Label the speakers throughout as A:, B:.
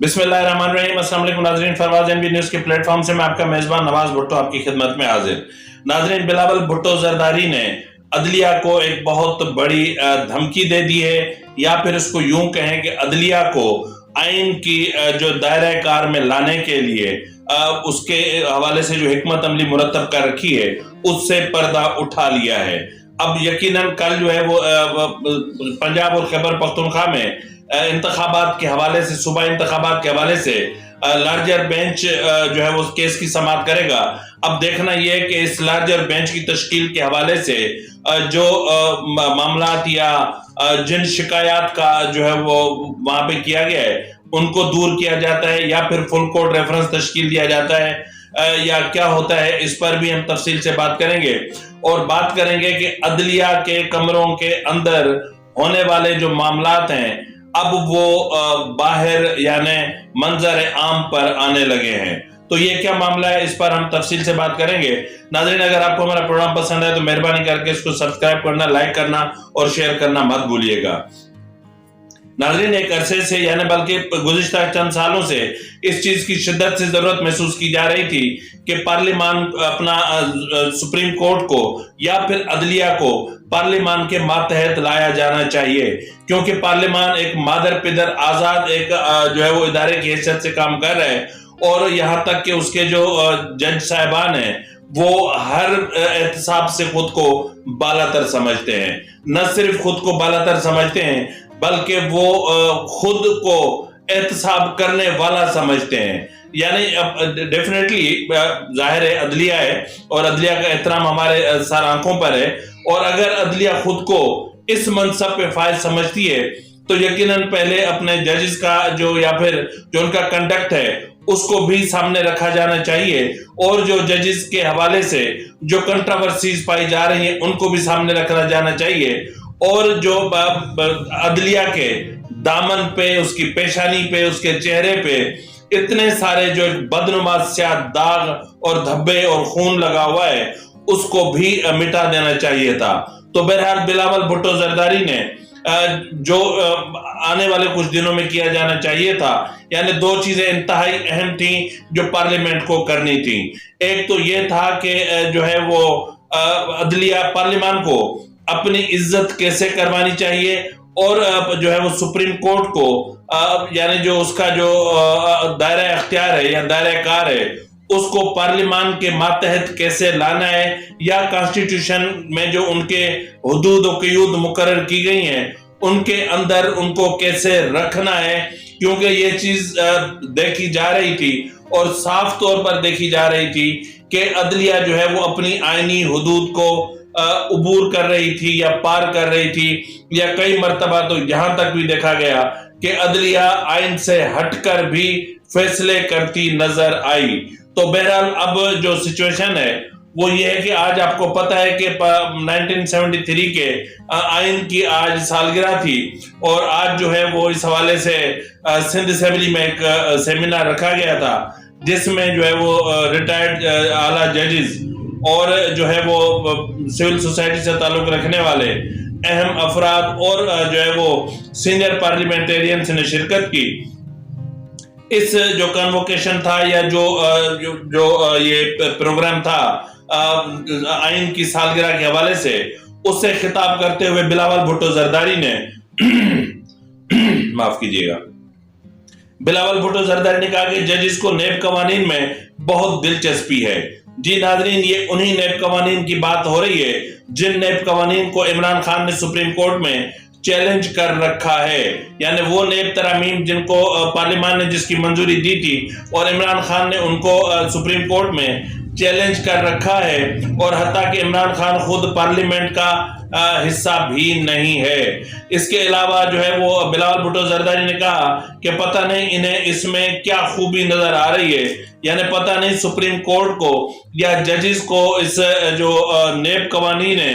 A: बिस्मिल्लाहिर्रहमानिर्रहीम। अस्सलाम वालेकुम नाज़रीन, फरवाज़ एनबी न्यूज़ के प्लेटफॉर्म से मैं आपका मेज़बान नवाज भुट्टो आपकी खिदमत में हाजिर। नाज़रीन, बिलावल भुट्टो ज़रदारी ने अदलिया को एक बहुत बड़ी धमकी दे दी है, या फिर इसको यूं कहें कि अदलिया को आइन की जो दायरे कार में लाने के लिए उसके हवाले से जो हिकमत अमली मुरतब कर रखी है, उससे पर्दा उठा लिया है। अब यकीनन कल जो है वो पंजाब और खैबर पख्तूनख्वा में इंतखाबात के हवाले से, सुबह इंतखाबात के हवाले से लार्जर बेंच जो है वो केस की समाअत करेगा। अब देखना यह है कि इस लार्जर बेंच की तश्कील के हवाले से जो मामलात या जिन शिकायत का जो है वो वहां पे किया गया है उनको दूर किया जाता है, या फिर फुल कोर्ट रेफरेंस तश्कील दिया जाता है, या क्या होता है, इस पर भी हम तफसील से बात करेंगे। और बात करेंगे कि अदलिया के कमरों के अंदर होने वाले जो मामलात हैं अब वो बाहर यानी मंजर आम पर आने लगे हैं। तो ये क्या मामला है, इस पर हम तफसील से बात करेंगे। नाज़रीन, अगर आपको हमारा प्रोग्राम पसंद है तो मेहरबानी करके इसको सब्सक्राइब करना, लाइक करना और शेयर करना मत भूलिएगा। नाज़रीन, एक अरसे से यानी बल्कि गुज़िश्ता चंद सालों से इस चीज की शिद्दत से जरूरत महसूस की जा रही थी कि पार्लिमान अपना सुप्रीम कोर्ट को या फिर अदलिया को पार्लिमान के मातहत लाया जाना चाहिए, क्योंकि पार्लिमान एक मादर पिदर आजाद एक जो है वो इदारे की हैसियत से काम कर रहा है। और यहाँ तक कि उसके जो जज साहिबान हैं वो हर एहतसाब से खुद को बालातर समझते हैं। न सिर्फ खुद को बालातर समझते हैं बल्कि वो खुद को एहतसाब करने वाला समझते हैं। यानी डेफिनेटली जाहिर है अदलिया है और अदलिया का एहतराम हमारे सर आंखों पर है, और अगर अदलिया खुद को इस मनसब पे फायज समझती है तो यकीनन पहले अपने जजेस का जो या फिर जो उनका कंडक्ट है उसको भी सामने रखा जाना चाहिए, और जो जजेस के हवाले से जो कंट्रोवर्सीज पाई जा रही हैं उनको भी सामने रखना जाना चाहिए। और जो अदलिया के दामन पे, उसकी पेशानी पे, उसके चेहरे पे इतने सारे जो बदनुमा स्याह दाग और धब्बे और खून लगा हुआ है उसको भी मिटा देना चाहिए था। तो बहरहाल बिलावल भुट्टो जरदारी ने जो आने वाले कुछ दिनों में किया जाना चाहिए था, यानी दो चीजें इंतहाई अहम थी जो पार्लियामेंट को करनी थी। एक तो ये था कि जो है वो अदलिया पार्लियामान को अपनी इज्जत कैसे करवानी चाहिए, और जो है वो सुप्रीम कोर्ट को यानी जो उसका जो दायरा अख्तियार है या दायरा कार है उसको पार्लियामान के मातहत कैसे लाना है, या कॉन्स्टिट्यूशन में जो उनके हुदूद और क़यूद मुकर्रर की गई हैं उनके अंदर उनको कैसे रखना है। क्योंकि ये चीज देखी जा रही थी और साफ तौर पर देखी जा रही थी कि अदलिया जो है वो अपनी आईनी हुदूद को उबूर कर रही थी या पार कर रही थी, या कई मर्तबा तो यहां तक भी देखा गया कि अदलिया आइन से हटकर भी फैसले करती नजर आई। तो बहरहाल अब जो सिचुएशन है वो ये है कि आज आपको पता है कि 1973 के आइन की आज सालगिरह थी, और आज जो है वो इस हवाले से सिंध असेंबली में एक सेमिनार रखा गया था जिसमें जो है वो रिटायर्ड आला जजेस और जो है वो सिविल सोसाइटी से ताल्लुक रखने वाले अहम अफराद और जो है वो सीनियर पार्लियामेंटेरियंस ने शिरकत की। इस जो कन्वोकेशन था या जो ये प्रोग्राम था आइन की सालगिरह के हवाले से, उससे खिताब करते हुए बिलावल भुट्टो जरदारी ने माफ कीजिएगा, बिलावल भुट्टो जरदारी ने कहा कि जजेस को नैब कवानीन में बहुत दिलचस्पी है। जी नाजरीन, ये उन्हीं नैब कवानीन की बात हो रही है जिन नैब कवानीन को इमरान खान ने सुप्रीम कोर्ट में चैलेंज कर रखा है, यानी वो नैब तरामीम जिनको पार्लियामान ने जिसकी मंजूरी दी थी और इमरान खान ने उनको सुप्रीम कोर्ट में चैलेंज कर रखा है, और हत्ता कि इमरान खान खुद पार्लियामेंट का हिस्सा भी नहीं है। इसके अलावा जो है वो बिलावल भुट्टो जरदारी ने कहा कि पता नहीं इन्हें इसमें क्या खूबी नजर आ रही है, यानी पता नहीं सुप्रीम कोर्ट को या जजेस को इस जो नैब कवानीन है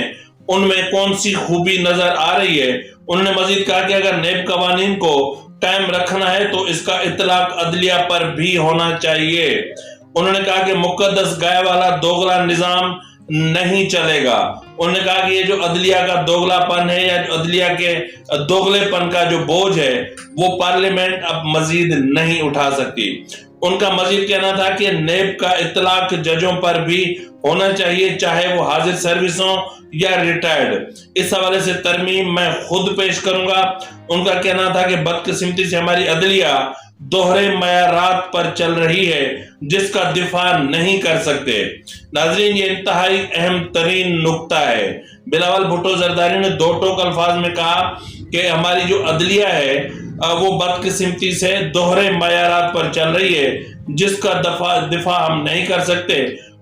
A: उनमें कौन सी खूबी नजर आ रही है। उन्होंने मजीद कहा कि अगर नैब कवानीन को कायम रखना है तो इसका इतलाक अदलिया पर भी होना चाहिए। उन्होंने कहा कि मुकद्दस गाय वाला दोगला निजाम نہیں چلے گا۔ انہوں نے کہا کہ یہ جو عدلیہ کا دوگلا پن ہے یا عدلیہ کے دوگلے پن کا جو بوجھ ہے وہ پارلیمنٹ اب مزید نہیں اٹھا سکتی۔ ان کا مزید کہنا تھا کہ نیب کا اطلاق ججوں پر بھی ہونا چاہیے، چاہے وہ حاضر سروس ہوں یا ریٹائرڈ۔ اس حوالے سے ترمیم میں خود پیش کروں گا۔ ان کا کہنا تھا کہ بدقسمتی سے ہماری عدلیہ دوہرے معیارات پر چل رہی ہے جس کا دفاع نہیں کر سکتے۔ ناظرین، یہ انتہائی اہم ترین نکتہ ہے۔ بلاول بھٹو زرداری نے دو ٹوک الفاظ میں کہا کہ ہماری جو عدلیہ ہے وہ بدقسمتی سے دوہرے معیارات پر چل رہی ہے جس کا دفاع ہم نہیں کر سکتے،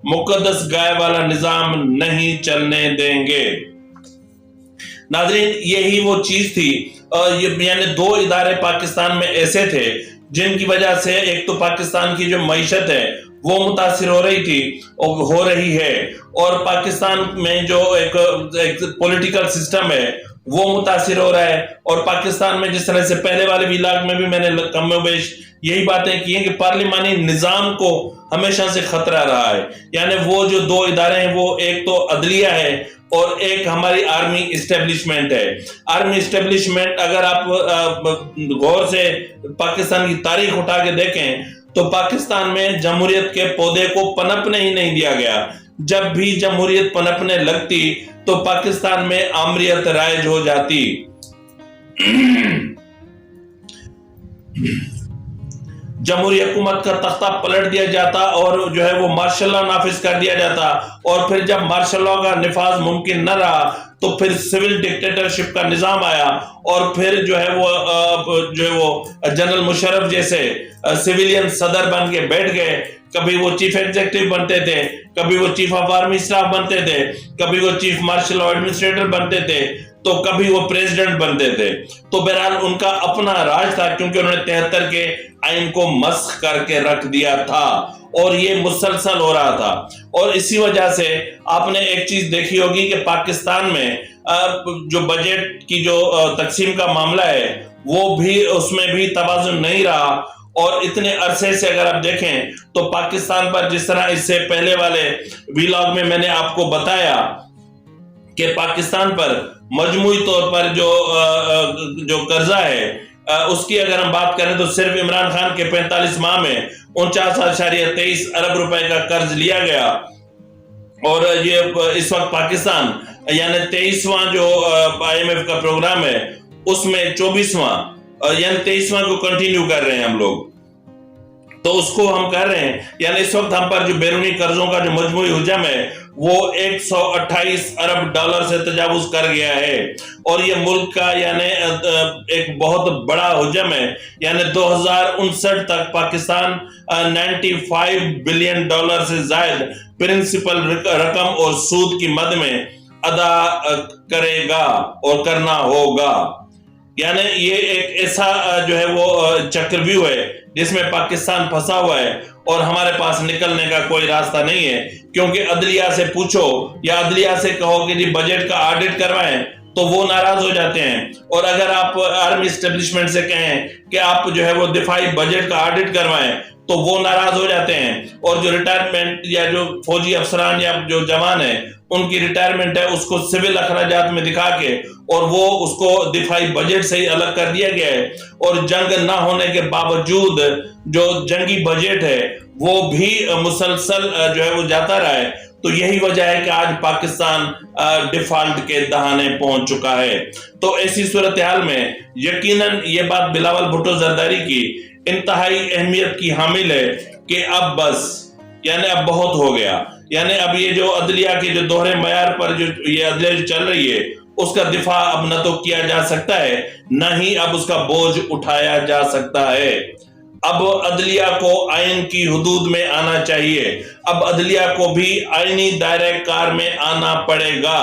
A: مقدس گائے والا نظام نہیں چلنے دیں گے۔ ناظرین، یہی وہ چیز تھی، یعنی دو ادارے پاکستان میں ایسے تھے جن کی وجہ سے ایک تو پاکستان کی جو معیشت ہے وہ متاثر ہو رہی ہے، اور پاکستان میں جو ایک پولیٹیکل سسٹم ہے وہ متاثر ہو رہا ہے، اور پاکستان میں جس طرح سے پہلے والے ویلاگ میں بھی میں نے کم و بیش یہی باتیں کی ہیں کہ پارلیمانی نظام کو ہمیشہ سے خطرہ رہا ہے۔ یعنی وہ جو دو ادارے ہیں وہ ایک تو عدلیہ ہے اور ایک ہماری آرمی اسٹیبلشمنٹ ہے۔ آرمی اسٹیبلشمنٹ اگر آپ غور سے پاکستان کی تاریخ اٹھا کے دیکھیں تو پاکستان میں جمہوریت کے پودے کو پنپنے ہی نہیں دیا گیا۔ جب بھی جمہوریت پنپنے لگتی تو پاکستان میں آمریت رائج ہو جاتی۔ جمہوری حکومت کا تختہ پلٹ دیا جاتا اور جو ہے وہ مارشل لا نافذ کر دیا جاتا، اور پھر جب مارشل لا کا نفاذ ممکن نہ رہا تو پھر سول ڈکٹیٹرشپ کا نظام آیا، اور پھر جو ہے وہ جنرل مشرف جیسے سویلین صدر بن کے بیٹھ گئے۔ کبھی وہ چیف ایگزیکٹو بنتے تھے، کبھی وہ چیف آف آرمی اسٹاف بنتے تھے، کبھی وہ چیف مارشل لا ایڈمنسٹریٹر بنتے تھے، تو کبھی وہ پریزیڈنٹ بنتے تھے۔ تو بہرحال ان کا اپنا راج تھا، کیونکہ انہوں نے 73 کے آئین کو مسخ کر کے رکھ دیا تھا، اور یہ مسلسل ہو رہا تھا۔ اور اسی وجہ سے آپ نے ایک چیز دیکھی ہوگی کہ پاکستان میں جو بجٹ کی جو تقسیم کا معاملہ ہے وہ بھی اس میں بھی توازن نہیں رہا، اور اتنے عرصے سے اگر آپ دیکھیں تو پاکستان پر جس طرح اس سے پہلے والے ویلاگ میں نے آپ کو بتایا کہ پاکستان پر مجموعی طور پر جو قرضہ ہے اس کی اگر ہم بات کریں تو صرف عمران خان کے 45 ماہ میں 49.23 ارب روپے کا قرض لیا گیا، اور یہ اس وقت پاکستان یعنی 23واں جو IMF کا پروگرام ہے اس میں 24واں یعنی 23واں کو کنٹینیو کر رہے ہیں ہم لوگ، تو اس کو ہم کر رہے ہیں۔ یعنی اس وقت ہم پر جو بیرونی قرضوں کا جو مجموعی حجم ہے وہ 128 ارب ڈالر سے تجاوز کر گیا ہے، اور یہ ملک کا یعنی ایک بہت بڑا حجم ہے۔ یعنی 2059 تک پاکستان 95 بلین ڈالر سے زائد پرنسپل رقم اور سود کی مد میں ادا کرے گا اور کرنا ہوگا۔ یعنی یہ ایک ایسا جو ہے وہ چکرویو ہے جس میں پاکستان پھنسا ہوا ہے، اور ہمارے پاس نکلنے کا کوئی راستہ نہیں ہے، کیونکہ عدلیہ سے پوچھو یا عدلیہ سے کہو کہ جی بجٹ کا آڈٹ کروائیں تو وہ ناراض ہو جاتے ہیں، اور اگر آپ آرمی اسٹیبلشمنٹ سے کہیں کہ آپ جو ہے وہ دفاعی بجٹ کا آڈٹ کروائیں تو وہ ناراض ہو جاتے ہیں، اور جو ریٹائرمنٹ یا جو فوجی افسران یا جو جوان ہیں ان کی ریٹائرمنٹ ہے اس کو سول اخراجات میں دکھا کے اور وہ اس کو دفاعی بجٹ سے ہی الگ کر دیا گیا ہے، اور جنگ نہ ہونے کے باوجود جو جنگی بجٹ ہے وہ بھی مسلسل جو ہے وہ جاتا رہا ہے۔ تو یہی وجہ ہے کہ آج پاکستان ڈیفالٹ کے دہانے پہنچ چکا ہے۔ تو ایسی صورتحال میں یقیناً یہ بات بلاول بھٹو زرداری کی انتہائی اہمیت کی حامل ہے کہ اب بس یعنی اب بہت ہو گیا، یعنی اب یہ جو عدلیہ کے جو دوہرے معیار پر جو یہ عدلیہ جو چل رہی ہے اس کا دفاع اب نہ تو کیا جا سکتا ہے نہ ہی اب اس کا بوجھ اٹھایا جا سکتا ہے۔ اب عدلیہ کو آئین کی حدود میں آنا چاہیے، اب عدلیہ کو بھی آئینی دائرہ کار میں آنا پڑے گا،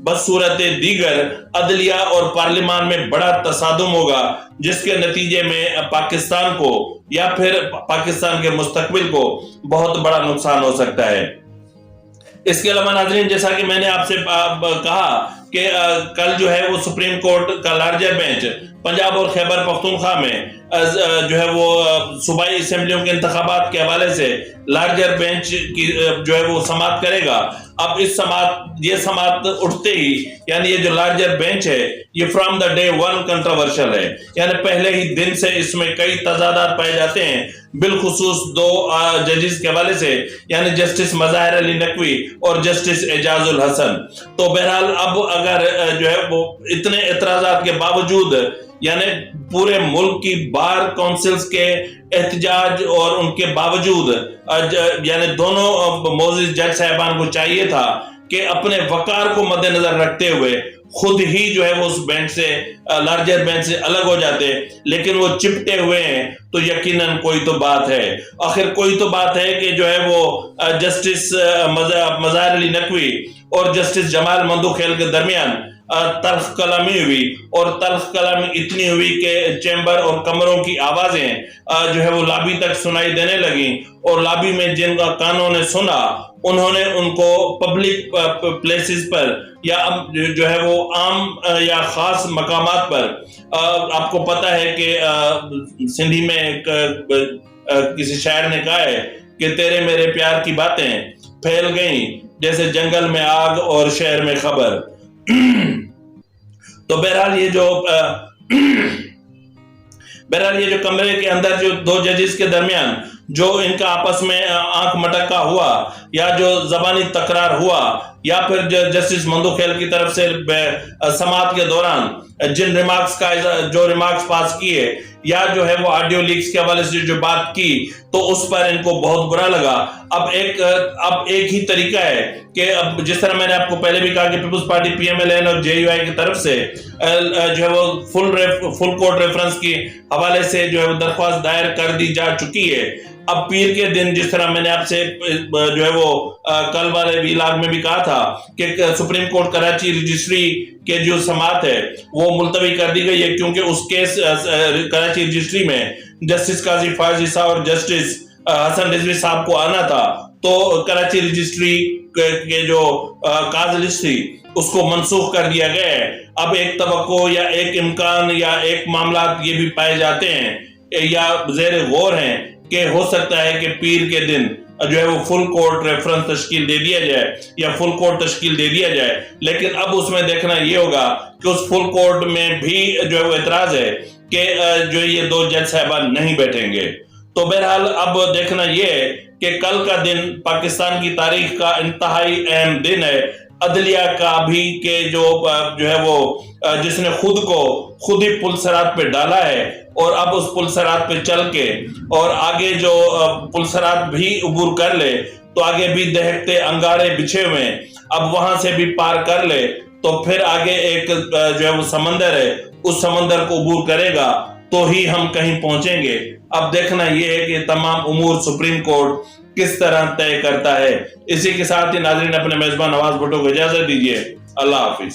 A: بصورت دیگر عدلیہ اور پارلیمان میں بڑا تصادم ہوگا جس کے نتیجے میں پاکستان کو یا پھر پاکستان کے مستقبل کو بہت بڑا نقصان ہو سکتا ہے۔ اس کے علاوہ ناظرین، جیسا کہ میں نے آپ سے کہا کہ کل جو ہے وہ سپریم کورٹ کا لارجر بینچ पंजाब और खैबर पख्तूनख्वा में जो है वो सूबाई असेंबलियों के इंतखाबात के हवाले से लार्जर बेंच की जो है वो समाअत करेगा। अब ये समाअत उठते ही यानी ये जो लार्जर बेंच है ये from the day one controversial है, यानी पहले ही दिन से इसमें कई तजादात पाए जाते हैं, बिलखुसूस दो जजेस के हवाले से, यानी जस्टिस मज़ाहिर अली नकवी और जस्टिस एजाजुल हसन। तो बहरहाल अब अगर जो है वो इतने एतराजात के बावजूद यानी पूरे मुल्क की बार काउंसिल्स के एहतजाज और उनके बावजूद यानी दोनों मोअज़्ज़िज़ जज साहिबान को चाहिए था कि अपने वकार को मद्देनजर रखते हुए खुद ही जो है वो उस बेंच से लार्जर बेंच से अलग हो जाते, लेकिन वो चिपटे हुए हैं। तो यकीनन कोई तो बात है, आखिर कोई तो बात है कि जो है वो जस्टिस मज़ाहिर अली नकवी और जस्टिस जमाल मंदोखेल के दरमियान तल्ख कलामी हुई, और तल्ख कलामी इतनी हुई कि चैम्बर और कमरों की आवाजें जो है वो लॉबी तक सुनाई देने लगी, और लॉबी में जिन कानों ने सुना उन्होंने उनको पब्लिक प्लेसेस पर या जो है वो आम या खास मकामात पर आपको पता है कि सिंधी में किसी शायर ने कहा है कि तेरे मेरे प्यार की बातें फैल गई जैसे जंगल में आग और शहर में खबर। तो बहरहाल ये जो कमरे के अंदर जो दो जजेस के दरमियान जो इनका आपस में आंख मटक्का हुआ या जो जबानी तकरार हुआ या फिर जस्टिस मंदोखेल की तरफ से समाअत के दौरान जिन रिमार्क्स पास किए या जो है वो ऑडियो लीक्स के हवाले से जो बात की, तो उस पर इनको बहुत बुरा लगा। अब एक ही तरीका है कि अब जिस तरह मैंने आपको पहले भी कहा कि पीपल्स पार्टी पीएमएलएन और जेयूआई की तरफ से जो है वो फुल कोर्ट रेफरेंस की हवाले से जो है वो दरख्वास्त दायर कर दी जा चुकी है। अब पीर के दिन जिस तरह मैंने आपसे जो है वो कल वाले वीलाग में भी कहा था कि सुप्रीम कोर्ट कराची रजिस्ट्री के जो समाअत है वो मुलतवी कर दी गई है, क्योंकि उस केस कराची रजिस्ट्री में जस्टिस काजी फायज ईसा और जस्टिस हसन रिजवी साहब को आना था, तो कराची रजिस्ट्री के जो काज लिस्ट थी उसको मनसूख कर दिया गया है। अब एक तवक्को या एक इम्कान या एक मामला ये भी पाए जाते हैं या ज़ेर गौर हैं कि हो सकता है कि पीर के दिन जो है वो फुल कोर्ट रेफरेंस तश्कील दे दिया जाए या फुल कोर्ट तश्कील दे दिया जाए, लेकिन अब उसमें देखना ये होगा कि उस फुल कोर्ट में भी जो है वो एतराज है कि जो ये दो जज साहबान नहीं बैठेंगे। तो बहरहाल अब देखना ये है कि कल का दिन पाकिस्तान की तारीख का इंतहाई अहम दिन है, अदलिया का भी के जो है वो जिसने खुद ही पुलसरात पे डाला है और अब उस पुलसरात पे चल के और आगे जो पुलसरात भी अबूर कर ले तो आगे भी दहकते अंगारे बिछे हुए हैं, अब वहां से भी पार कर ले तो फिर आगे एक जो है वो समंदर है, उस समंदर को अबूर करेगा तो ही हम कहीं पहुंचेंगे। अब देखना ये है कि तमाम उमूर सुप्रीम कोर्ट किस तरह तय करता है। इसी के साथ ही नाज़रीन अपने मेजबान नवाज भुट्टो को इजाजत दीजिए। अल्लाह हाफिज।